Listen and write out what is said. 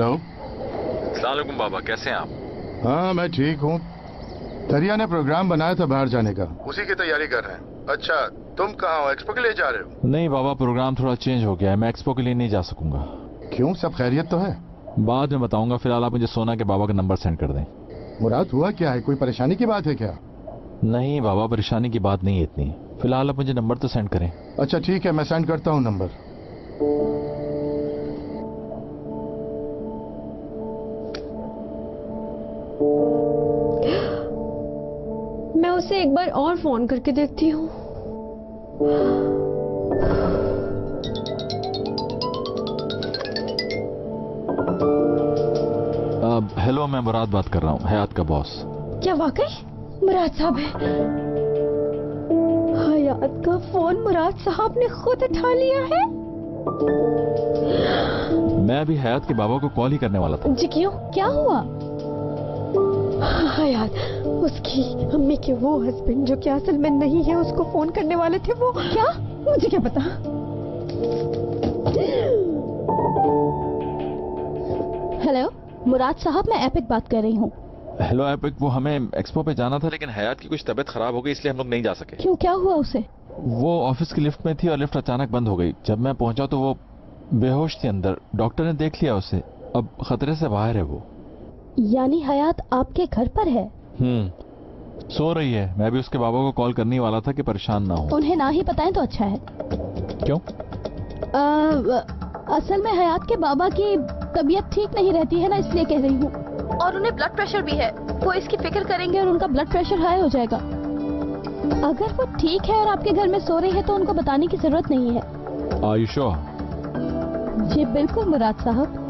Hello. अस्सलाम वालेकुम बाबा, कैसे हैं आप? हाँ मैं ठीक हूँ। दरिया ने प्रोग्राम बनाया था बाहर जाने का, उसी की तैयारी कर रहे हैं। अच्छा तुम कहाँ हो? एक्सपो के लिए जा रहे हो? नहीं बाबा, प्रोग्राम थोड़ा चेंज हो गया है, मैं एक्सपो के लिए नहीं जा सकूंगा। क्यों, सब खैरियत तो है? बाद में बताऊंगा, फिलहाल आप मुझे सोना के बाबा का नंबर सेंड कर दें। मुराद हुआ क्या है, कोई परेशानी की बात है क्या? नहीं बाबा, परेशानी की बात नहीं है इतनी, फिलहाल आप मुझे नंबर तो सेंड करें। अच्छा ठीक है, मैं सेंड करता हूँ नंबर। मैं उसे एक बार और फोन करके देखती हूँ। हेलो, मैं मुराद बात कर रहा हूँ, हयात का बॉस। क्या वाकई मुराद साहब है? हयात का फोन मुराद साहब ने खुद उठा लिया है। मैं अभी हयात के बाबा को कॉल ही करने वाला था। जी क्यों, क्या हुआ? हयात, उसकी अम्मी के वो हस्बैंड जो कि असल में नहीं है, उसको फोन करने वाले थे। वो क्या, मुझे क्या पता। हेलो मुराद साहब, मैं एपिक बात कर रही हूँ। हेलो एपिक, वो हमें एक्सपो पे जाना था लेकिन हयात की कुछ तबीयत खराब हो गई, इसलिए हम लोग नहीं जा सके। क्यों, क्या हुआ उसे? वो ऑफिस की लिफ्ट में थी और लिफ्ट अचानक बंद हो गई। जब मैं पहुंचा तो वो बेहोश थी अंदर। डॉक्टर ने देख लिया उसे, अब खतरे से बाहर है वो। यानी हयात आपके घर पर है? सो रही है। मैं भी उसके बाबा को कॉल करने वाला था कि परेशान ना हो। उन्हें ना ही बताएं तो अच्छा है। क्यों? असल में हयात के बाबा की तबीयत ठीक नहीं रहती है ना, इसलिए कह रही हूँ। और उन्हें ब्लड प्रेशर भी है, वो इसकी फिक्र करेंगे और उनका ब्लड प्रेशर हाई हो जाएगा। अगर वो ठीक है और आपके घर में सो रही है तो उनको बताने की जरूरत नहीं है। Are you sure? जी बिल्कुल मुराद साहब।